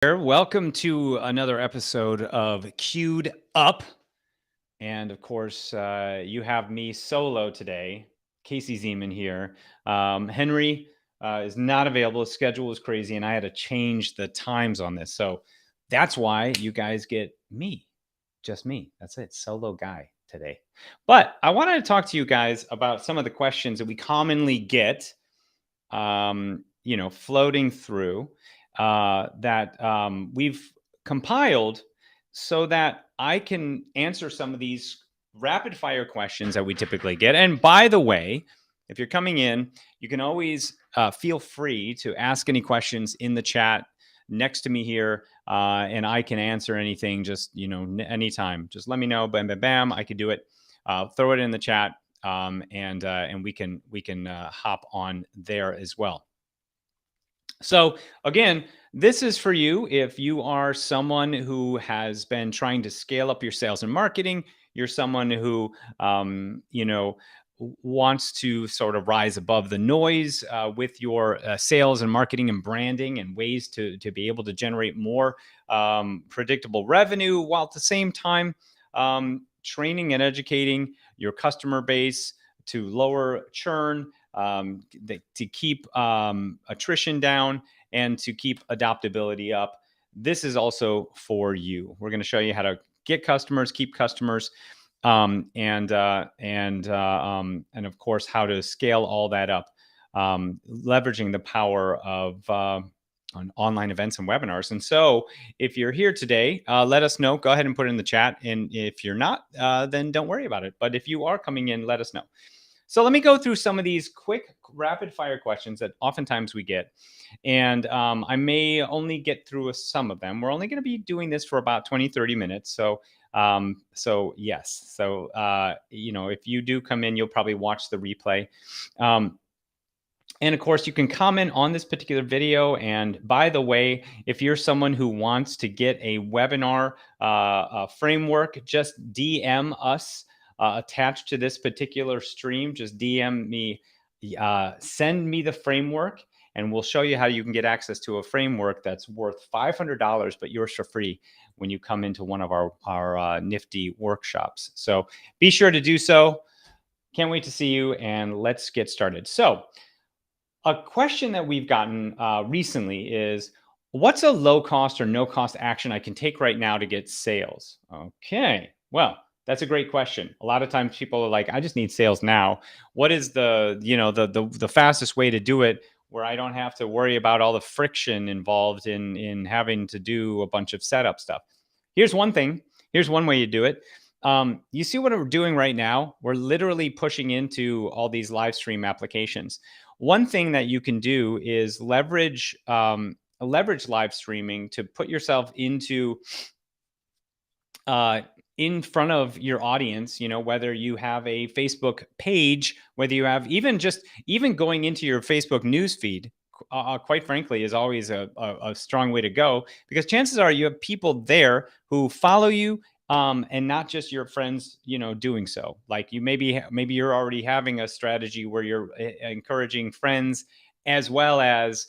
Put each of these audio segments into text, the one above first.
Welcome to another episode of Queued Up. And of course, you have me solo today, Casey Zeman here. Henry is not available. His schedule was crazy, and I had to change the times on this. So that's why you guys get me, just me. That's it, solo guy today. But I wanted to talk to you guys about some of the questions that we commonly get, floating through that we've compiled so that I can answer some of these rapid fire questions that we typically get. And by the way, if you're coming in, you can always feel free to ask any questions in the chat next to me here, and I can answer anything just, anytime. Just let me know. Bam, bam, bam. I could do it. Throw it in the chat, and we can hop on there as well. So again, this is for you if you are someone who has been trying to scale up your sales and marketing. You're someone who, wants to sort of rise above the noise with your sales and marketing and branding and ways to be able to generate more predictable revenue while at the same time training and educating your customer base to lower churn, to keep attrition down, and to keep adoptability up. This is also for you. We're going to show you how to get customers, keep customers, and of course how to scale all that up, leveraging the power of on online events and webinars. And so if you're here today, let us know. Go ahead and put it in the chat. And if you're not, then don't worry about it. But if you are coming in, let us know. So let me go through some of these quick rapid fire questions that oftentimes we get. And I may only get through some of them. We're only going to be doing this for about 20, 30 minutes. So yes. So, if you do come in, you'll probably watch the replay. And of course, you can comment on this particular video. And by the way, if you're someone who wants to get a webinar framework, just DM us attached to this particular stream. Just DM me, send me the framework, and we'll show you how you can get access to a framework that's worth $500, but yours for free when you come into one of our nifty workshops. So be sure to do so. Can't wait to see you, and let's get started. So a question that we've gotten recently is, what's a low cost or no cost action I can take right now to get sales? Okay, well, that's a great question. A lot of times people are like, I just need sales now. What is the fastest way to do it where I don't have to worry about all the friction involved in having to do a bunch of setup stuff? Here's one thing. Here's one way you do it. You see what we're doing right now? We're literally pushing into all these live stream applications. One thing that you can do is leverage live streaming to put yourself into in front of your audience. Whether you have a Facebook page, whether you have even going into your Facebook news feed, quite frankly, is always a strong way to go, because chances are you have people there who follow you, and not just your friends, doing so. Like maybe you're already having a strategy where you're encouraging friends as well as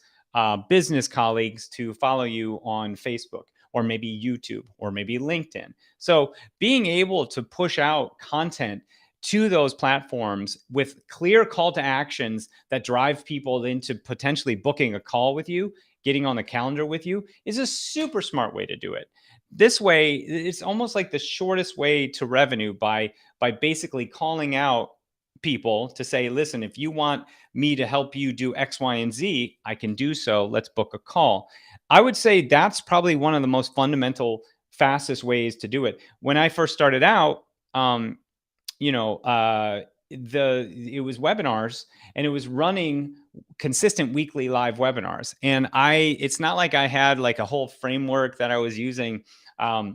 business colleagues to follow you on Facebook, or maybe YouTube, or maybe LinkedIn. So being able to push out content to those platforms with clear call to actions that drive people into potentially booking a call with you, getting on the calendar with you, is a super smart way to do it. This way, it's almost like the shortest way to revenue by basically calling out people to say, listen, if you want me to help you do X, Y, and Z, I can do so. Let's book a call. I would say that's probably one of the most fundamental, fastest ways to do it. When I first started out, it was webinars, and it was running consistent weekly live webinars. And it's not like I had like a whole framework that I was using. I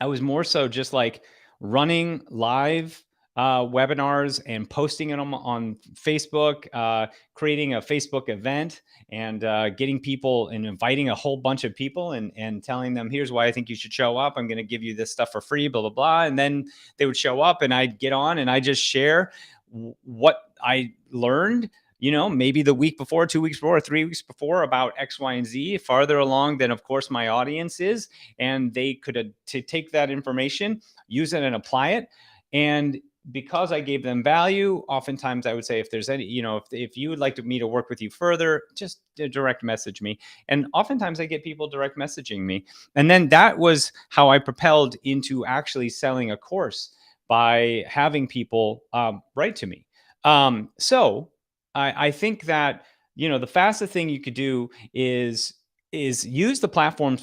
was more so just like running live webinars and posting them on Facebook, creating a Facebook event, and getting people and inviting a whole bunch of people, and telling them, here's why I think you should show up. I'm going to give you this stuff for free, blah, blah, blah. And then they would show up, and I'd get on and I just share what I learned, maybe the week before, 2 weeks before, 3 weeks before about X, Y, and Z, farther along than, of course, my audience is. And they could to take that information, use it and apply it. And because I gave them value, oftentimes I would say, if there's any, if you would like me to work with you further, just direct message me. And oftentimes I get people direct messaging me. And then that was how I propelled into actually selling a course, by having people write to me. So I think that, the fastest thing you could do is use the platforms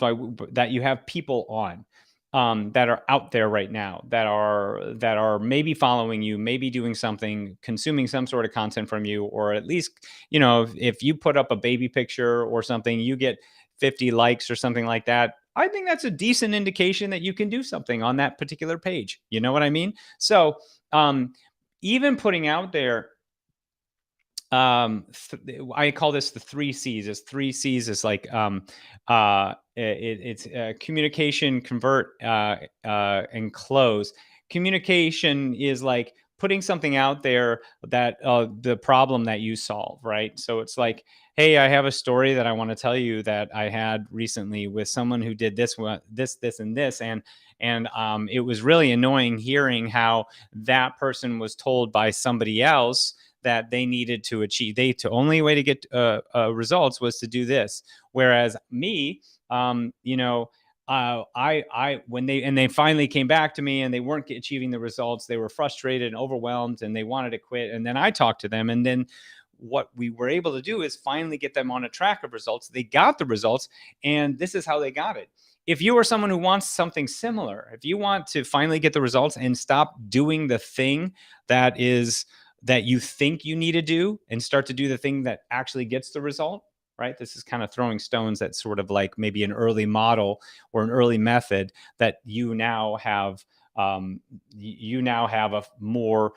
that you have people on, that are out there right now, that are maybe following you, maybe doing something, consuming some sort of content from you, or at least, if you put up a baby picture or something, you get 50 likes or something like that. I think that's a decent indication that you can do something on that particular page. You know what I mean? So, even putting out there, I call this the 3 C's. Is 3 C's is like, it's communication, convert, and close. Communication is like putting something out there that, the problem that you solve, right? So it's like, hey, I have a story that I want to tell you that I had recently with someone who did this, and this, and it was really annoying hearing how that person was told by somebody else that they needed to achieve. The only way to get results was to do this. Whereas me, I when they finally came back to me and they weren't achieving the results, they were frustrated and overwhelmed and they wanted to quit. And then I talked to them, and then what we were able to do is finally get them on a track of results. They got the results, and this is how they got it. If you are someone who wants something similar, if you want to finally get the results and stop doing the thing that you think you need to do, and start to do the thing that actually gets the result, right? This is kind of throwing stones at sort of like maybe an early model or an early method that you now have. You now have a more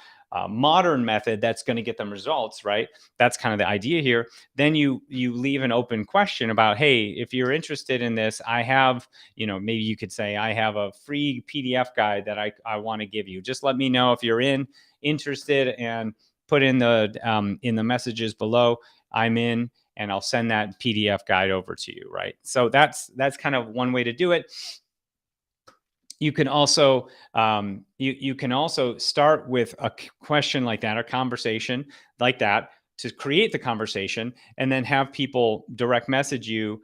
modern method that's going to get them results, right? That's kind of the idea here. Then you leave an open question about, hey, if you're interested in this, I have, maybe you could say, I have a free PDF guide that I want to give you. Just let me know if you're interested, and put in the messages below, I'm in, and I'll send that PDF guide over to you, right? So that's kind of one way to do it. You can also you can also start with a question like that, a conversation like that, to create the conversation, and then have people direct message you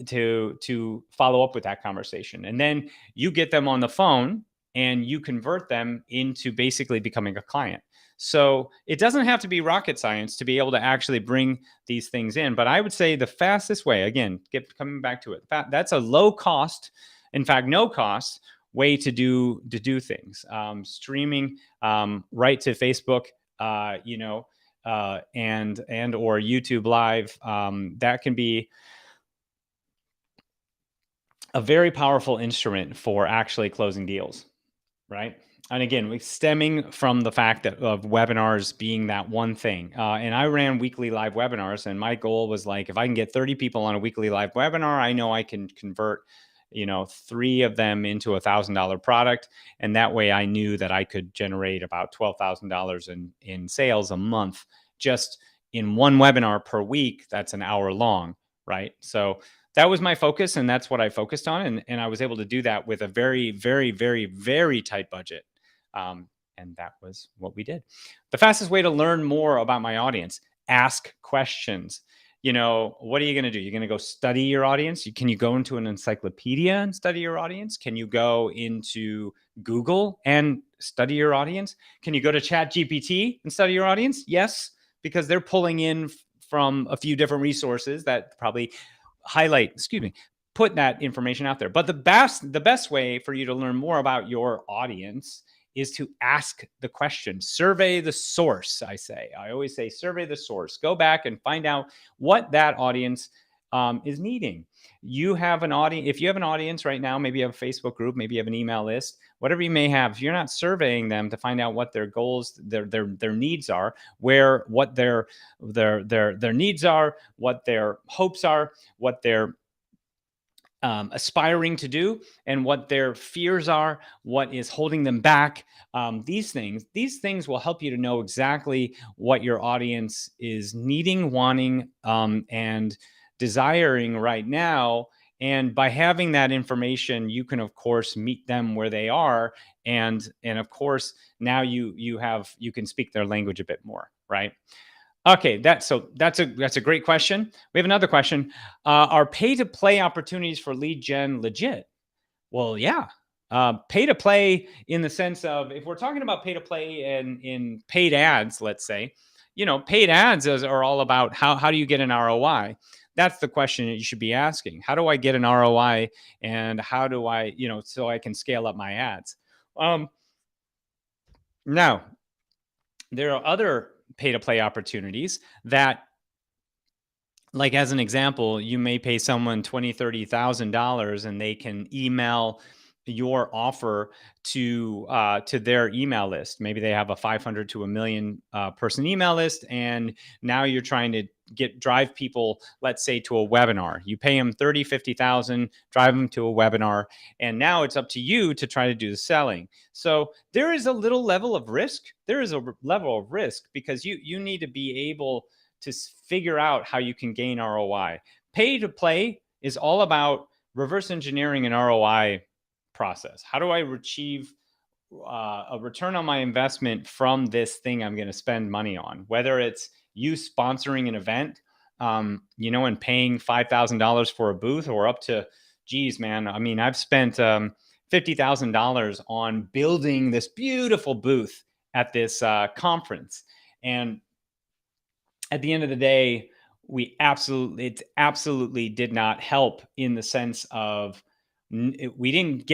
to follow up with that conversation, and then you get them on the phone and you convert them into basically becoming a client. So it doesn't have to be rocket science to be able to actually bring these things in. But I would say the fastest way, again, coming back to it, that's a low cost, in fact, no cost way to do things. Streaming right to Facebook, and or YouTube Live, that can be a very powerful instrument for actually closing deals, right? And again, stemming from the fact of webinars being that one thing. And I ran weekly live webinars, and my goal was like, if I can get 30 people on a weekly live webinar, I know I can convert 3 of them into $1,000 product. And that way I knew that I could generate about $12,000 in sales a month, just in one webinar per week. That's an hour long, right? So that was my focus, and that's what I focused on. And I was able to do that with a very, very, very, very tight budget. And that was what we did. The fastest way to learn more about my audience: ask questions. What are you going to do? You're going to go study your audience. Can you go into an encyclopedia and study your audience? Can you go into Google and study your audience? Can you go to ChatGPT and study your audience? Yes, because they're pulling in from a few different resources that probably put that information out there. But the best way for you to learn more about your audience is to ask the question. Survey the source. I always say, survey the source. Go back and find out what that audience is needing. You have an audience. If you have an audience right now, maybe you have a Facebook group, maybe you have an email list, whatever you may have. If you're not surveying them to find out what their goals, their needs are, what their needs are, what their hopes are, what their aspiring to do and what their fears are, what is holding them back. These things will help you to know exactly what your audience is needing, wanting, and desiring right now. And by having that information, you can of course meet them where they are, and of course now you can speak their language a bit more, right? Okay, that's a great question. We have another question. Are pay to play opportunities for lead gen legit? Well, yeah. Pay to play in the sense of, if we're talking about pay to play in paid ads, let's say, paid ads are all about how do you get an ROI? That's the question that you should be asking. How do I get an ROI, and how do I, so I can scale up my ads? Um, Now, there are other pay to play opportunities that, like, as an example, you may pay someone 20, $30,000 and they can email your offer to their email list. Maybe they have a 500 to a million person email list, and now you're trying to drive people, let's say, to a webinar. You pay them 30, 50,000, drive them to a webinar, and now it's up to you to try to do the selling. So there is a little level of risk. There is a level of risk because you need to be able to figure out how you can gain ROI. Pay to play is all about reverse engineering an ROI process. How do I achieve a return on my investment from this thing I'm going to spend money on? Whether it's you sponsoring an event, and paying $5,000 for a booth, or up to, geez, man, I mean, I've spent $50,000 on building this beautiful booth at this conference, and at the end of the day, it absolutely did not help in the sense of, we didn't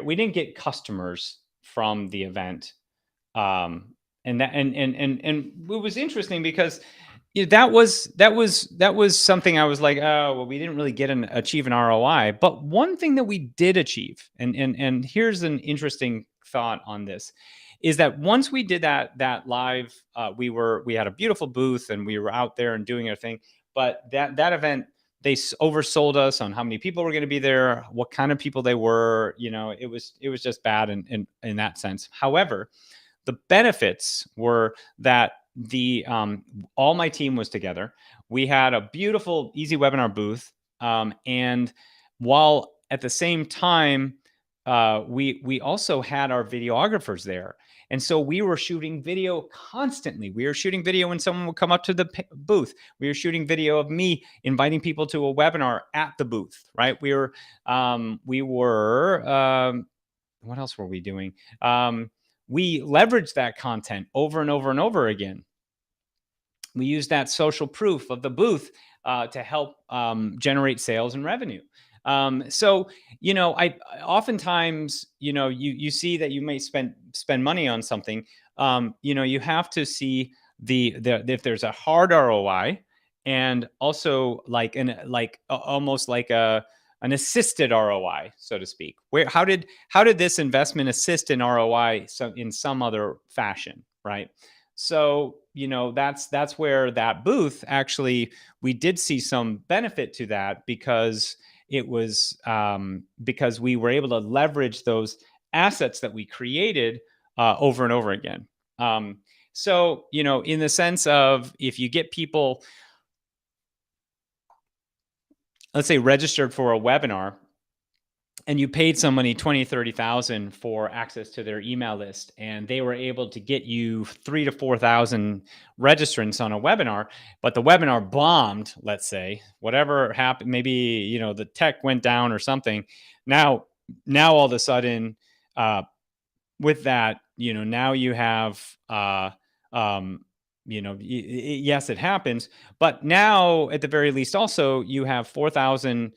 we didn't get customers from the event. And it was interesting because, that was something I was like, oh well, we didn't really achieve an ROI. But one thing that we did achieve, and here's an interesting thought on this, is that once we did that live, we had a beautiful booth and we were out there and doing our thing. But that event, they oversold us on how many people were going to be there, what kind of people they were. It was just bad in that sense. However, the benefits were that the all my team was together. We had a beautiful, easy webinar booth, and while at the same time, we also had our videographers there, and so we were shooting video constantly. We were shooting video when someone would come up to the booth. We were shooting video of me inviting people to a webinar at the booth. Right? What else were we doing? We leveraged that content over and over and over again. We used that social proof of the booth to help generate sales and revenue. So, I oftentimes, you see that you may spend money on something. You have to see if there's a hard ROI, and also almost like an assisted ROI, so to speak. How did this investment assist in ROI in some other fashion, right? So, that's where that booth, actually, we did see some benefit to that, because it was because we were able to leverage those assets that we created over and over again. So, in the sense of, if you get people, let's say, registered for a webinar, and you paid somebody 20, 30,000 for access to their email list, and they were able to get you 3 to 4,000 registrants on a webinar, but the webinar bombed, let's say, whatever happened, maybe, the tech went down or something. Now all of a sudden, with that, now you have, yes, it happens, but now at the very least, also, you have 4,000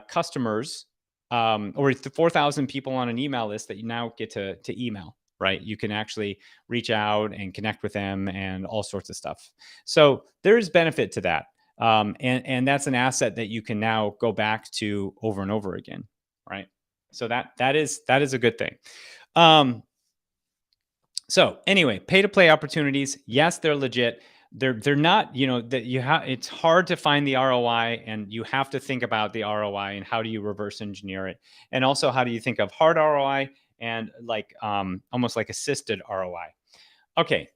customers, or 4,000 people on an email list that you now get to email, right? You can actually reach out and connect with them and all sorts of stuff. So there's benefit to that. And that's an asset that you can now go back to over and over again, right? So that is a good thing. So anyway, pay to play opportunities, yes, they're legit. they're not, that you have, it's hard to find the ROI, and you have to think about the ROI and how do you reverse engineer it. And also, how do you think of hard ROI and like almost like assisted ROI. Okay.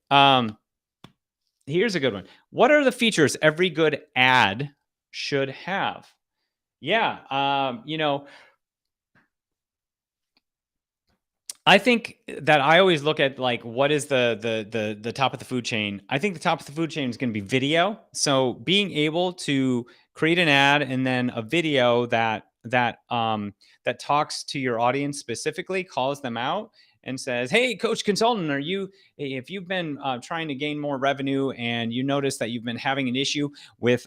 Here's a good one. What are the features every good ad should have? Yeah. I think that I always look at like what is the top of the food chain. I think the top of the food chain is going to be video. So being able to create an ad and then a video that talks to your audience specifically, calls them out and says, "Hey, Coach Consultant, if you've been trying to gain more revenue and you notice that you've been having an issue with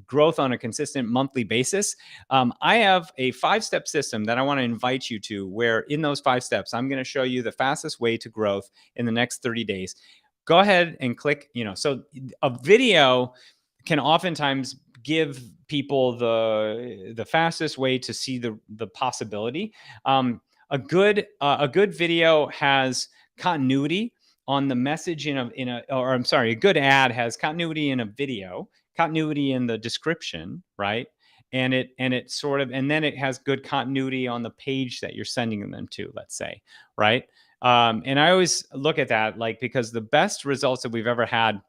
growth on a consistent monthly basis, I have a 5-step system that I want to invite you to, where in those 5 steps, I'm going to show you the fastest way to growth in the next 30 days. Go ahead and click, so a video can oftentimes give people the fastest way to see the possibility. A good video has continuity on the message a good ad has continuity in a video, continuity in the description, right? And it sort of, and then it has good continuity on the page that you're sending them to, let's say, right? And I always look at that, like, because the best results that we've ever had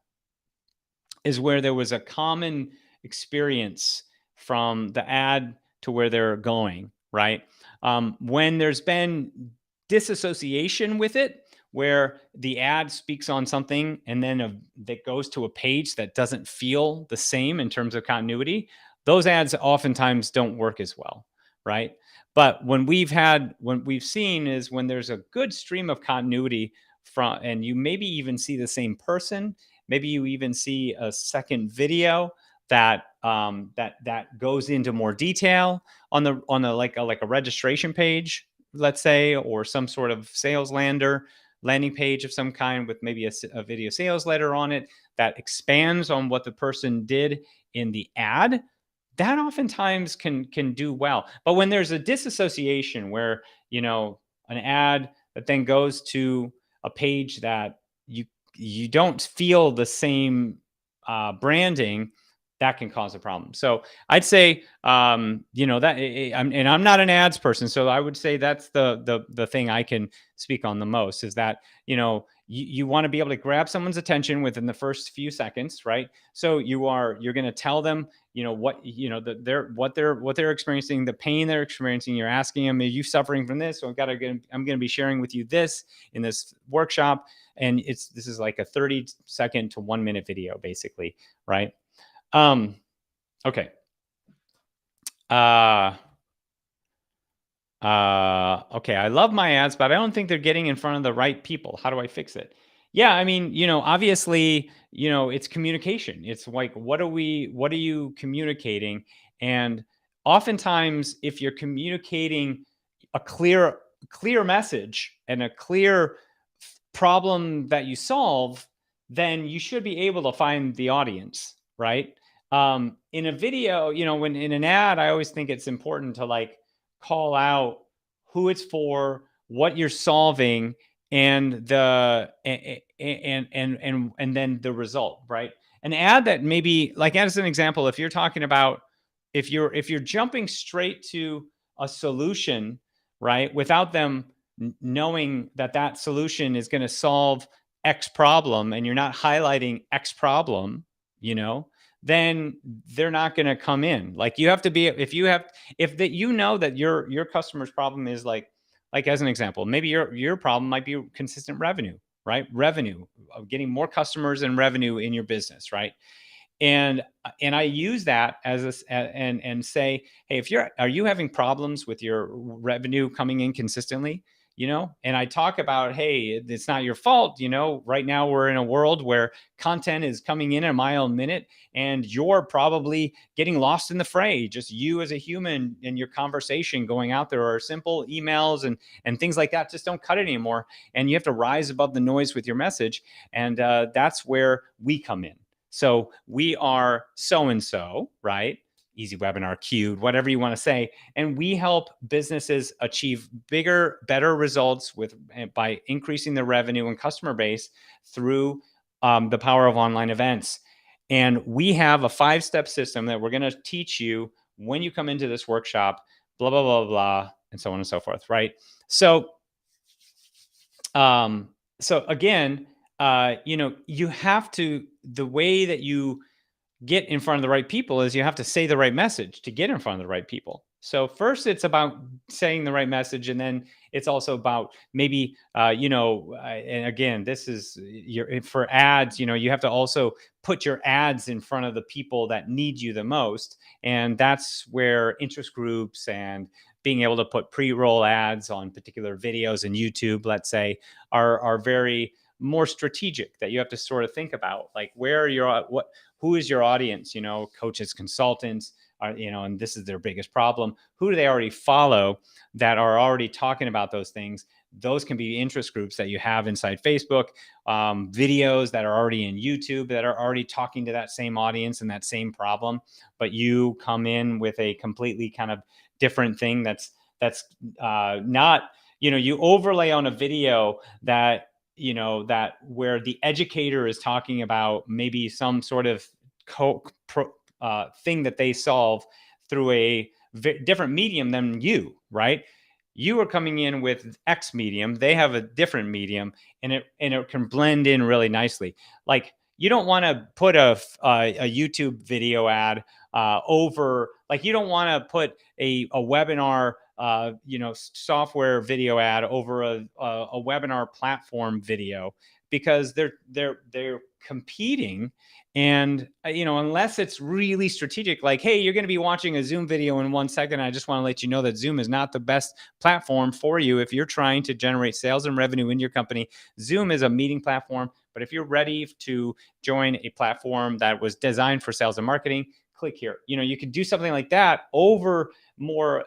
is where there was a common experience from the ad to where they're going, right? When there's been disassociation with it, where the ad speaks on something and then that goes to a page that doesn't feel the same in terms of continuity, those ads oftentimes don't work as well, right? But when we've seen is when there's a good stream of continuity from, and you maybe even see the same person, maybe you even see a second video that goes into more detail on the like a registration page, let's say, or some sort of landing page of some kind with maybe a video sales letter on it that expands on what the person did in the ad. That oftentimes can do well. But when there's a disassociation where, an ad that then goes to a page that you don't feel the same branding, that can cause a problem. So I'd say, and I'm not an ads person, so I would say that's the thing I can speak on the most, is that, you want to be able to grab someone's attention within the first few seconds, right? So you're going to tell them, what they're experiencing, the pain they're experiencing. You're asking them, are you suffering from this? So I'm going to be sharing with you this in this workshop. And this is like a 30-second to 1-minute video, basically, right? Okay. Okay. I love my ads, but I don't think they're getting in front of the right people. How do I fix it? Yeah, I mean, obviously, it's communication. It's like, what are you communicating? And oftentimes, if you're communicating a clear message and a clear problem that you solve, then you should be able to find the audience, right? In a video, when in an ad, I always think it's important to like call out who it's for, what you're solving, and and then the result, right? An ad that maybe, like, as an example, if you're talking about, if you're jumping straight to a solution, right, without them knowing that solution is going to solve X problem, and you're not highlighting X problem, then they're not going to come in. Like, you have to be, if that, that your customer's problem is like as an example, maybe your problem might be consistent revenue, right? Revenue of getting more customers and revenue in your business, right? And I use that and say, hey, are you having problems with your revenue coming in consistently? And I talk about, hey, it's not your fault. Right now we're in a world where content is coming in a mile a minute, and you're probably getting lost in the fray. Just you as a human and your conversation going out there, or simple emails and things like that just don't cut it anymore. And you have to rise above the noise with your message. And that's where we come in. So we are so-and-so, right? Easy Webinar, Q'd, whatever you want to say. And we help businesses achieve bigger, better results by increasing their revenue and customer base through the power of online events. And we have a 5-step system that we're going to teach you when you come into this workshop, blah, blah, blah, blah, and so on and so forth. Right. So, um, so again, you have to, the way that you get in front of the right people is you have to say the right message to get in front of the right people. So first it's about saying the right message, and then it's also about maybe and again, this is your for ads. You have to also put your ads in front of the people that need you the most, and that's where interest groups and being able to put pre-roll ads on particular videos in YouTube, let's say, are very more strategic, that you have to sort of think about, like, where are your who is your audience? Coaches, consultants are, and this is their biggest problem. Who do they already follow that are already talking about those things? Those can be interest groups that you have inside Facebook, videos that are already in YouTube that are already talking to that same audience and that same problem. But you come in with a completely kind of different thing that's not, you overlay on a video that where the educator is talking about maybe some sort of thing that they solve through a different medium than you, right? You are coming in with X medium, they have a different medium, and it can blend in really nicely. Like, you don't want to put a YouTube video ad over, like, you don't want to put a webinar software video ad over a webinar platform video, because they're competing. And unless it's really strategic, like, hey, you're going to be watching a Zoom video in 1 second, I just want to let you know that Zoom is not the best platform for you if you're trying to generate sales and revenue in your company. Zoom is a meeting platform, but if you're ready to join a platform that was designed for sales and marketing, click here. You could do something like that over more,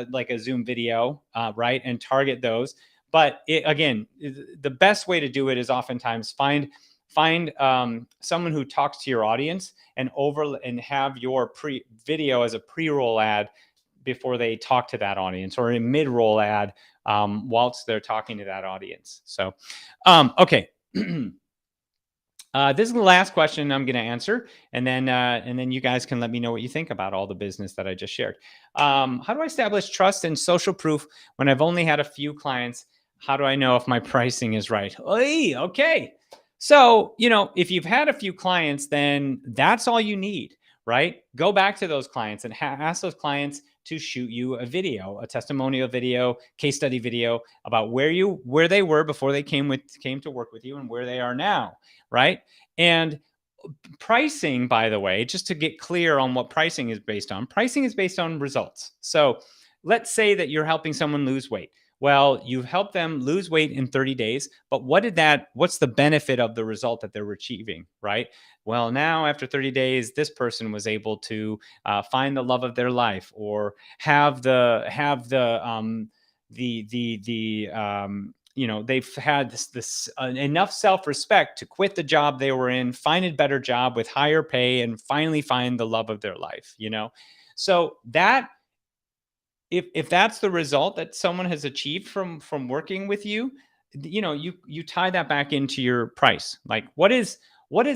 like a Zoom video, right? And target those. But again, the best way to do it is oftentimes find someone who talks to your audience and have your video as a pre-roll ad before they talk to that audience, or a mid-roll ad whilst they're talking to that audience. So, okay. This is the last question I'm going to answer, and then you guys can let me know what you think about all the business that I just shared. How do I establish trust and social proof when I've only had a few clients? How do I know if my pricing is right? Oy, okay. So, if you've had a few clients, then that's all you need, right? Go back to those clients and ask those clients to shoot you a video, a testimonial video, case study video about where they were before they came to work with you, and where they are now, right? And pricing, by the way, just to get clear on what pricing is based on results. So let's say that you're helping someone lose weight. Well, you've helped them lose weight in 30 days, but what's the benefit of the result that they're achieving, right? Well, now after 30 days, this person was able to find the love of their life, or have they've had this enough self-respect to quit the job they were in, find a better job with higher pay, and finally find the love of their life. So that, if that's the result that someone has achieved from working with you, you tie that back into your price. Like, what is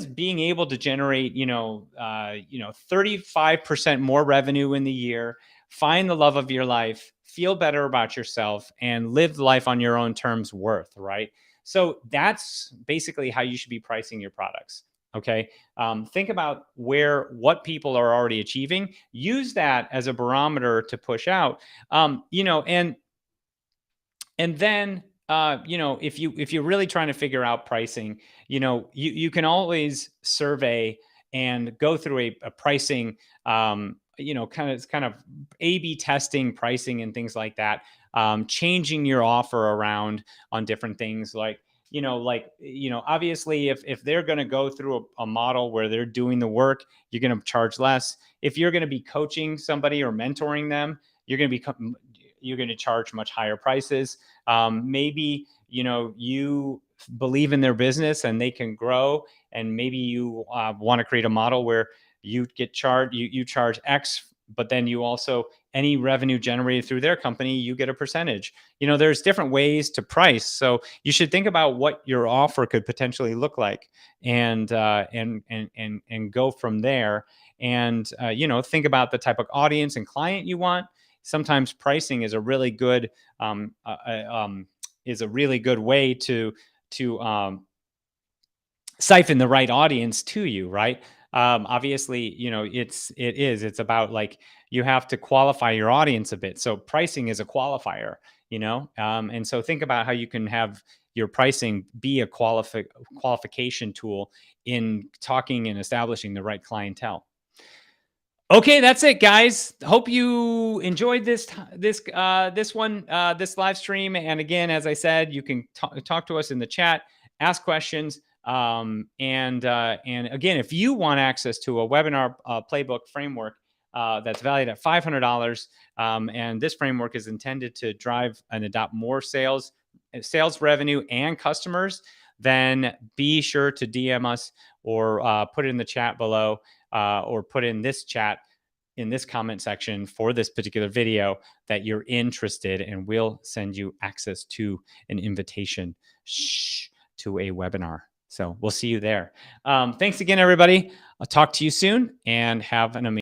being able to generate 35% more revenue in the year, find the love of your life, feel better about yourself, and live life on your own terms worth, right? So that's basically how you should be pricing your products. Okay. Think about what people are already achieving. Use that as a barometer to push out. And then if you're really trying to figure out pricing, you can always survey and go through a pricing, kind of A/B testing pricing and things like that. Changing your offer around on different things, obviously, if they're going to go through a model where they're doing the work, you're going to charge less. If you're going to be coaching somebody or mentoring them, you're going to charge much higher prices. Maybe you believe in their business and they can grow, and maybe you want to create a model where you charge X but then you also, any revenue generated through their company, you get a percentage. There's different ways to price. So you should think about what your offer could potentially look like, and go from there. And think about the type of audience and client you want. Sometimes pricing is a really good way to siphon the right audience to you, right? Obviously, it's about, like, you have to qualify your audience a bit. So pricing is a qualifier, and so think about how you can have your pricing be a qualification tool in talking and establishing the right clientele. Okay, that's it, guys. Hope you enjoyed this live stream. And again, as I said, you can talk to us in the chat, ask questions, and again, if you want access to a webinar playbook framework that's valued at $500, and this framework is intended to drive and adopt more sales revenue and customers, then be sure to DM us, or put it in the chat below, or put in this chat, in this comment section for this particular video, that you're interested, and we'll send you access to an invitation to a webinar. So we'll see you there. Thanks again, everybody. I'll talk to you soon, and have an amazing